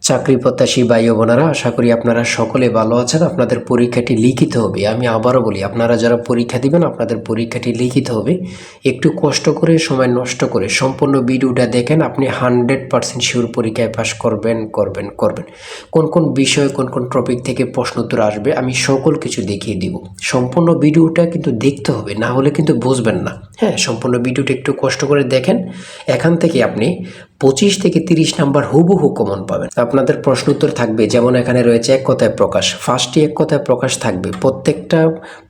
চাকরি প্রত্যাশী ভাই ও বোনেরা, আশা করি আপনারা সকলে ভালো আছেন। আপনাদের পরীক্ষাটি লিখিত হবে। আমি আবারও বলি, আপনারা যারা পরীক্ষা দিবেন আপনাদের পরীক্ষাটি লিখিত হবে। একটু কষ্ট করে, সময় নষ্ট করে সম্পূর্ণ ভিডিওটা দেখেন, আপনি 100% শিওর পরীক্ষায় পাস করবেন। কোন কোন বিষয়, কোন কোন টপিক থেকে প্রশ্ন উত্তর আসবে আমি সকল কিছু দেখিয়ে দিব। সম্পূর্ণ ভিডিওটা কিন্তু দেখতে হবে, না হলে কিন্তু বুঝবেন না। হ্যাঁ, সম্পূর্ণ ভিডিওটা একটু কষ্ট করে দেখেন। এখান থেকে আপনি 25 থেকে 30 নাম্বার হুবহু কমন পাবেন। আপনাদের প্রশ্ন উত্তর থাকবে, যেমন এখানে রয়েছে এক কথায় প্রকাশ। ফার্স্টে এক কথায় প্রকাশ থাকবে, প্রত্যেকটা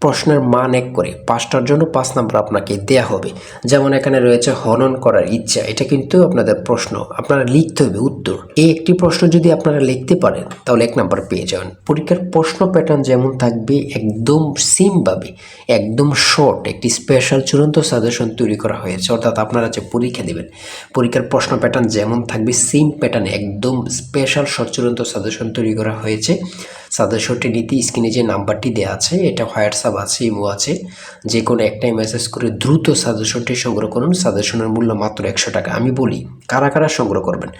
প্রশ্নের মান 1 করে, 5টার জন্য 5 নাম্বার আপনাকে দেয়া হবে। যেমন এখানে রয়েছে হনন করার ইচ্ছা, এটা কিন্তু আপনাদের প্রশ্ন, আপনারা লিখতে হবে উত্তর। এই একটি প্রশ্ন যদি আপনারা লিখতে পারেন তাহলে 1 নাম্বার পেয়ে যাবেন। পরীক্ষার প্রশ্ন প্যাটার্ন যেমন থাকবে একদম সিমভাবে, একদম শর্ট একটি স্পেশাল চূড়ান্ত সাজেশন তৈরি করা হয়েছে। অর্থাৎ আপনারা যে পরীক্ষা দেবেন, পরীক্ষার প্রশ্ন প্যাটার্ন যেমন থাকবে সেম প্যাটার্নে একদম স্পেশাল শর্ট চূড়ান্ত সাজেশন তৈরি করা হয়েছে। সাজেশনটি নিতে স্ক্রিনে যে নাম্বারটি দেওয়া আছে, এটা হোয়াটসঅ্যাপ আছে, ইমো আছে, যে কোনো একটাই মেসেজ করে দ্রুত সাজেশনটি সংগ্রহ করুন। সাজেশনের মূল্য মাত্র 100 টাকা। আমি বলি, কারা কারা সংগ্রহ করবেন?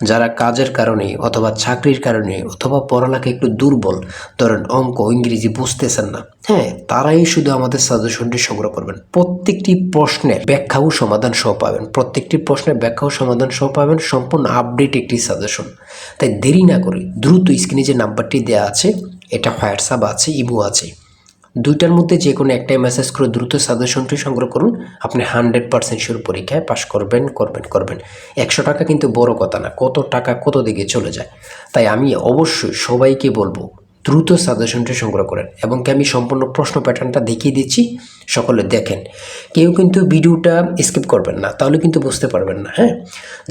যারা কাজের কারণে অথবা চাকরির কারণে অথবা পড়ালেখা একটু দুর্বল, ধরেন অঙ্ক ইংরেজি বুঝতেছেন না, হ্যাঁ, তারাই শুধু আমাদের সাজেশনটি সংগ্রহ করবেন। প্রত্যেকটি প্রশ্নের ব্যাখ্যা ও সমাধান সহ পাবেন, প্রত্যেকটি প্রশ্নের ব্যাখ্যা ও সমাধান সহ পাবেন, সম্পূর্ণ আপডেট একটি সাজেশন। তাই দেরি না করে দ্রুত স্ক্রিনে যে নাম্বারটি দেওয়া আছে, এটা হোয়াটসঅ্যাপ আছে, ইমো আছে, দুইটার মধ্যে যে কোনো একটাই মেসেজ করে দ্রুত সাজেশনটি সংগ্রহ করুন। আপনি 100% শিওর পরীক্ষায় পাশ করবেন। 100 টাকা কিন্তু বড় কথা না, কত টাকা কত দিকে চলে যায়। তাই আমি অবশ্যই সবাইকে বলবো, দ্রুত সাজেশনটি সংগ্রহ করেন। এবং আমি সম্পূর্ণ প্রশ্ন প্যাটার্নটা দেখিয়ে দিচ্ছি, সকলে দেখেন। কেউ কিন্তু ভিডিওটা স্কিপ করবেন না, তাহলে কিন্তু বুঝতে পারবেন না। হ্যাঁ,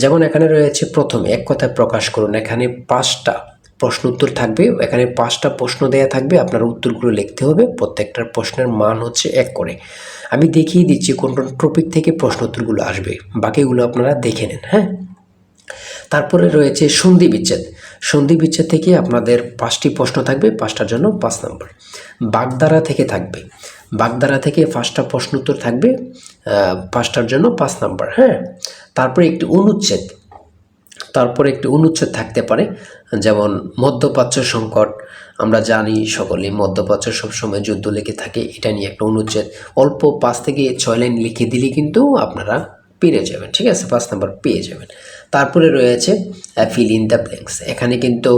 যেমন এখানে রয়েছে প্রথমে এক কথায় প্রকাশ করুন। এখানে 5টা প্রশ্ন উত্তর থাকবে, এখানে 5টা প্রশ্ন দেয়া থাকবে, আপনার উত্তরগুলো লিখতে হবে। প্রত্যেকটার প্রশ্নের মান হচ্ছে 1 করে। আমি দেখিয়ে দিচ্ছি কোন কোন টপিক থেকে প্রশ্ন উত্তরগুলো আসবে, বাকিগুলো আপনারা দেখে নেন। হ্যাঁ, তারপরে রয়েছে সন্ধি বিচ্ছেদ। সন্ধি বিচ্ছেদ থেকে আপনাদের 5টি প্রশ্ন থাকবে, 5টার জন্য 5 নাম্বার। বাগধারা থেকে থাকবে, বাগধারা থেকে 5টা প্রশ্ন উত্তর থাকবে, 5টার জন্য 5 নাম্বার। হ্যাঁ, তারপরে একটি অনুচ্ছেদ, থাকতে পারে, যেমন মধ্যপ্রাচ্য সংকট। আমরা জানি সকলে মধ্যপ্রাচ্য সবসময় যুদ্ধ লেগে থাকে, এটা নিয়ে একটা অনুচ্ছেদ অল্প 5 থেকে 6 লাইন লিখে দিলে কিন্তু আপনারা পেরে যাবেন। ঠিক আছে, 5 নাম্বার পেয়ে যাবেন। তারপরে রয়েছে ফিল ইন দ্য ব্ল্যাঙ্কস। এখানে কিন্তু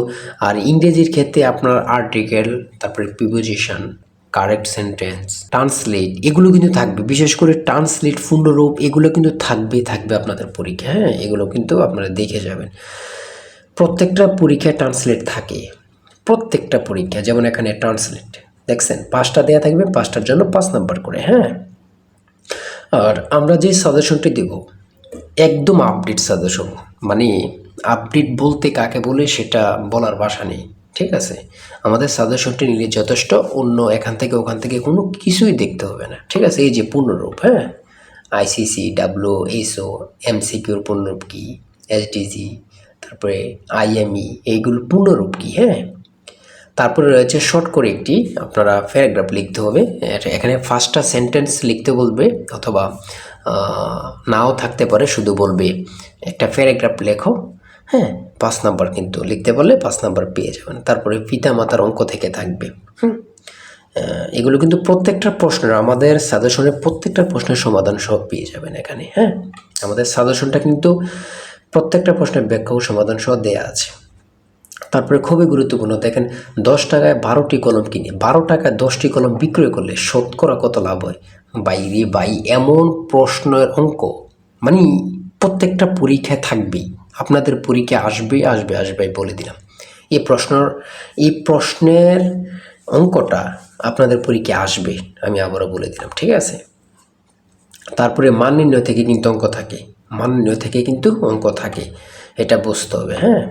আর ইংরেজির ক্ষেত্রে আপনার আর্টিকেল, তারপরে প্রিপোজিশন, কারেক্ট সেন্টেন্স, ট্রান্সলেট, এগুলো কিন্তু থাকবে। বিশেষ করে ট্রান্সলেট, পূর্ণরূপ, এগুলো কিন্তু থাকবে আপনাদের পরীক্ষা। হ্যাঁ, এগুলো কিন্তু আপনারা দেখে যাবেন। প্রত্যেকটা পরীক্ষায় ট্রান্সলেট থাকে, প্রত্যেকটা পরীক্ষা। যেমন এখানে ট্রান্সলেট দেখছেন 5টা দেওয়া থাকবে, 5টার জন্য 5 নাম্বার করে। হ্যাঁ, আর আমরা যে সাজেশনটি দেব একদম আপডেট সাজেশন। মানে আপডেট বলতে কাকে বলে সেটা বলার ভাষা নেই। ঠিক আছে, আমাদের সাজেশনটি নিলে যথেষ্ট, অন্য এখান থেকে ওখান থেকে কোনো কিছুই দেখতে হবে না। ঠিক আছে, এই যে পূর্ণরূপ, হ্যাঁ, আইসিসি, ডাব্লিউএসও, এমসিকিউর পূর্ণরূপ কী, এসডিজি, তারপরে আইএমই, এইগুলো পূর্ণরূপ কী। হ্যাঁ, তারপরে রয়েছে শর্ট করে একটি আপনারা প্যারাগ্রাফ লিখতে হবে। এখানে 5টা সেন্টেন্স লিখতে বলবে, অথবা নাও থাকতে পারে, শুধু বলবে একটা প্যারাগ্রাফ লেখো। হ্যাঁ, 5 নাম্বার কিন্তু লিখতে বললে 5 নাম্বার পেয়ে যাবেন। তারপরে পিতা মাতার অঙ্ক থেকে থাকবে। এগুলো কিন্তু প্রত্যেকটা প্রশ্নের, আমাদের সাজেশনের প্রত্যেকটা প্রশ্নের সমাধান সব পেয়ে যাবেন এখানে। হ্যাঁ, আমাদের সাজেশনটা কিন্তু প্রত্যেকটা প্রশ্নের ব্যাখ্যা ও সমাধান সহ দেয়া আছে। তারপরে খুবই গুরুত্বপূর্ণ, দেখেন 10 টাকায় 12টি কলম কিনে 12 টাকায় 10টি কলম বিক্রয় করলে শতকরা কত লাভ হয়? ভাই, এমন প্রশ্নের অঙ্ক মানে প্রত্যেকটা পরীক্ষায় থাকবেই, আপনাদের পরীক্ষা আসবে বলে দিলাম। এই প্রশ্নের অঙ্কটা আপনাদের পরীক্ষায় আসবে, আমি আবারও বলে দিলাম। ঠিক আছে, তারপরে মান নির্ণয় থেকে কিন্তু অঙ্ক থাকে, এটা বুঝতে হবে। হ্যাঁ,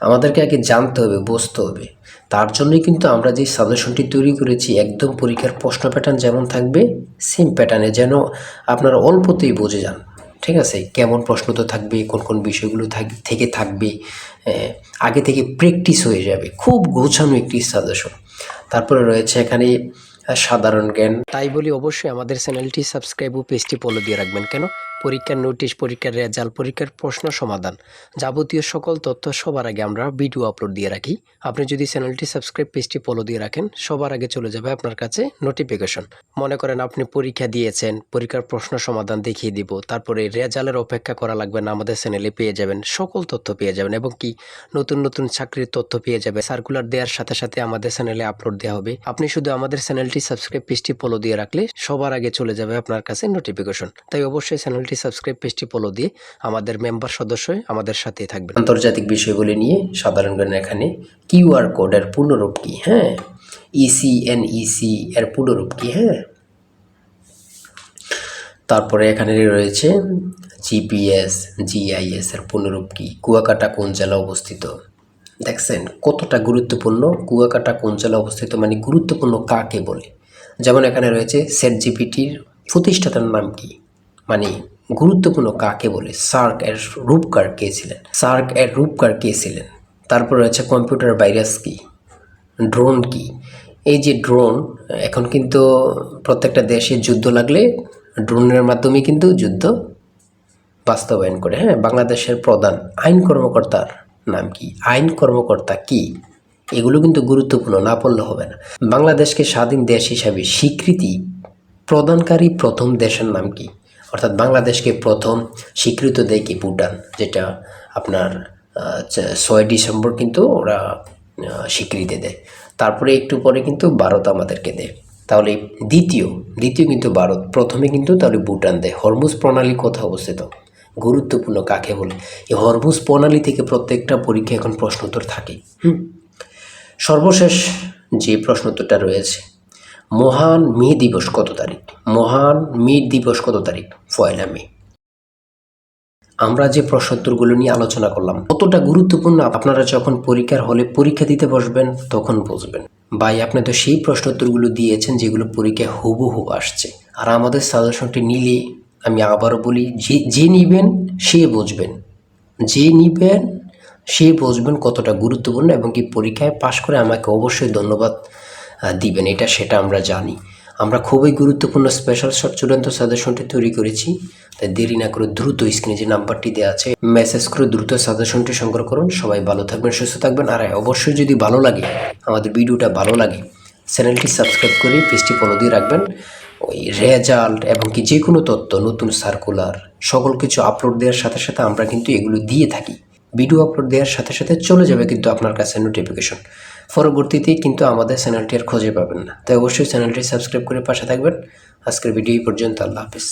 আমাদেরকে আগে জানতে হবে, বুঝতে হবে। তার জন্যই কিন্তু আমরা যে সাজেশনটি তৈরি করেছি, একদম পরীক্ষার প্রশ্ন প্যাটার্ন যেমন থাকবে সেম প্যাটার্নে, যেন আপনারা অল্পতেই বুঝে যান। ঠিক আছে, কেমন প্রশ্ন তো থাকবে, কোন কোন বিষয়গুলো থেকে থাকবে, আগে থেকে প্র্যাকটিস হয়ে যাবে। খুব গোছানো একটি সাজেশন। তারপরে রয়েছে এখানে সাধারণ জ্ঞান। তাই বলি অবশ্যই আমাদের চ্যানেলটি সাবস্ক্রাইব ও পেজটি ফলো দিয়ে রাখবেন। কেন? পরীক্ষার নোটিশ, পরীক্ষার রেজাল্ট, পরীক্ষার প্রশ্ন সমাধান, যাবতীয় সকল তথ্য সবার আগে আমরা ভিডিও আপলোড দিয়ে রাখি। আপনি যদি চ্যানেলটি সাবস্ক্রাইব, পেজটি ফলো দিয়ে রাখেন, সবার আগে চলে যাবে আপনার কাছে নোটিফিকেশন। মনে করেন আপনি পরীক্ষা দিয়েছেন, পরীক্ষার প্রশ্ন সমাধান দেখিয়ে দিব, তারপরে রেজাল্টের অপেক্ষা করা লাগবে না, আমাদের চ্যানেলে পেয়ে যাবেন, সকল তথ্য পেয়ে যাবেন এবং কি নতুন নতুন চাকরির তথ্য পেয়ে যাবে। সার্কুলার দেওয়ার সাথে সাথে আমাদের চ্যানেলে আপলোড দেওয়া হবে। আপনি শুধু আমাদের চ্যানেলটি সাবস্ক্রাইব, পেজটি ফলো দিয়ে রাখলে সবার আগে চলে যাবে আপনার কাছে নোটিফিকেশন। তাই অবশ্যই চ্যানেলটি সাবস্ক্রাইব, পেজটি ফলো দিয়ে আমাদের মেম্বার সদস্য আমাদের সাথে থাকবেন। আন্তর্জাতিক বিষয়গুলি নিয়ে সাধারণ জ্ঞান, এখানে কিউআর কোডের পূর্ণরূপ কি, হ্যাঁ, ইসিএনইসি এর পূর্ণরূপ কি, হ্যাঁ, তারপরে এখানে রয়েছে জিপিএস, জিআইএস এর পূর্ণরূপ কি, কুয়াকাটা কোন জেলা অবস্থিত। দেখছেন কতটা গুরুত্বপূর্ণ, কুয়াকাটা কোন জেলা অবস্থিত মানে গুরুত্বপূর্ণ কাকে বলে। যেমন এখানে রয়েছে চ্যাটজিপিটির প্রতিষ্ঠাতার নাম কি, মানে গুরুত্বপূর্ণ কাকে বলে। সার্ক এর রূপকার কে ছিলেন, সার্ক এর রূপকার কে ছিলেন। তারপর রয়েছে কম্পিউটার ভাইরাস কি, ড্রোন কি। এই যে ড্রোন, এখন কিন্তু প্রত্যেকটা দেশে যুদ্ধ লাগলে ড্রোনের মাধ্যমে কিন্তু যুদ্ধ বাস্তবায়ন করে। হ্যাঁ, বাংলাদেশের প্রধান আইন কর্মকর্তার নাম কি, আইন কর্মকর্তা কি, এগুলো কিন্তু গুরুত্বপূর্ণ, না পড়লে হবে না। বাংলাদেশকে স্বাধীন দেশ হিসাবে স্বীকৃতি প্রদানকারী প্রথম দেশের নাম কি, অর্থাৎ বাংলাদেশকে প্রথম স্বীকৃত দেয় কি, ভুটান, যেটা আপনার 6 ডিসেম্বর কিন্তু ওরা স্বীকৃতি দেয়। তারপরে একটু পরে কিন্তু ভারত আমাদেরকে দেয়। তাহলে দ্বিতীয় কিন্তু ভারত, প্রথমে কিন্তু তাহলে ভুটান দেয়। হরমুজ প্রণালী কোথায় অবস্থিত, গুরুত্বপূর্ণ কাকে বলে। এই হরমুজ প্রণালী থেকে প্রত্যেকটা পরীক্ষা এখন প্রশ্নোত্তর থাকে। সর্বশেষ যে প্রশ্নোত্তরটা রয়েছে, মহান মে দিবস কত তারিখ, মহান মে দিবস কত তারিখ, 1 মে। আমরা যে প্রশ্নোত্তরগুলো নিয়ে আলোচনা করলাম কতটা গুরুত্বপূর্ণ, আপনারা যখন পরীক্ষার হলে পরীক্ষা দিতে বসবেন তখন বুঝবেন। ভাই, আপনি তো সেই প্রশ্নোত্তরগুলো দিয়েছেন যেগুলো পরীক্ষায় হুবহু আসছে। আর আমাদের সাজেশনটি নিলে, আমি আবারও বলি, যে নিবেন সে বুঝবেন, যে নিবেন সে বুঝবেন কতটা গুরুত্বপূর্ণ, এবং কি পরীক্ষায় পাশ করে আমাকে অবশ্যই ধন্যবাদ দিবেন, সেটা আমরা জানি। আমরা খুবই গুরুত্বপূর্ণ স্পেশাল শর্ট চূড়ান্ত সাজেশনটি তৈরি করেছি। তাই দেরি না করে দ্রুত স্ক্রিনে যে নাম্বারটি দেওয়া আছে মেসেজ করে দ্রুত সাজেশনটি সংগ্রহ করুন। সবাই ভালো থাকবেন, সুস্থ থাকবেন। আর অবশ্যই যদি ভালো লাগে, আমাদের ভিডিওটা ভালো লাগে, চ্যানেলটি সাবস্ক্রাইব করে পেজটি ফলো দিয়ে রাখবেন। ওই রেজাল্ট এবং কি যে কোনো তথ্য, নতুন সার্কুলার, সকল কিছু আপলোড দেওয়ার সাথে সাথে আমরা কিন্তু এগুলো দিয়ে থাকি। ভিডিও আপলোড দেওয়ার সাথে সাথে চলে যাবে কিন্তু আপনার কাছে নোটিফিকেশন। পরবর্তীতে কিন্তু আমাদের চ্যানেলটি আর খুঁজে পাবেন না। তাই অবশ্যই চ্যানেলটি সাবস্ক্রাইব করে পাশে থাকবেন। আজকের ভিডিও এই পর্যন্ত, আল্লাহ হাফেজ।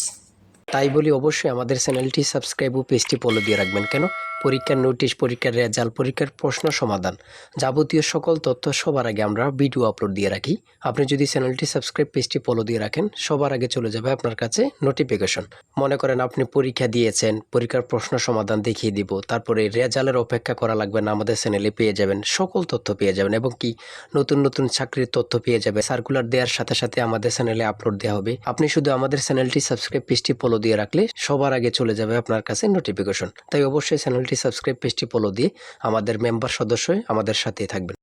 তাই বলি অবশ্যই আমাদের চ্যানেলটি সাবস্ক্রাইব ও পেজটি ফলো দিয়ে রাখবেন। কেন, পরীক্ষার নোটিশ, পরীক্ষার রেজাল্ট, পরীক্ষার প্রশ্ন সমাধান, যাবতীয় সকল তথ্য সবার আগে আমরা ভিডিও আপলোড দিয়ে রাখি। আপনি যদি চ্যানেলটি সাবস্ক্রাইব, পেজটি ফলো দিয়ে রাখেন, সবার আগে চলে যাবে আপনার কাছে নোটিফিকেশন। মনে করেন আপনি পরীক্ষা দিয়েছেন, পরীক্ষার প্রশ্ন সমাধান দেখিয়ে দিব, তারপরে রেজাল্টের অপেক্ষা করা লাগবে না, আমাদের চ্যানেলে পেয়ে যাবেন, সকল তথ্য পেয়ে যাবেন এবং কি নতুন নতুন চাকরির তথ্য পেয়ে যাবে। সার্কুলার দেওয়ার সাথে সাথে আমাদের চ্যানেলে আপলোড দেওয়া হবে। আপনি শুধু আমাদের চ্যানেলটি সাবস্ক্রাইব, পেজটি ফলো দিয়ে রাখলে সবার আগে চলে যাবে আপনার কাছে নোটিফিকেশন। তাই অবশ্যই চ্যানেলটি সাবস্ক্রাইব, পেজটি ফলো দিয়ে আমাদের মেম্বার সদস্য আমাদের সাথে থাকবেন।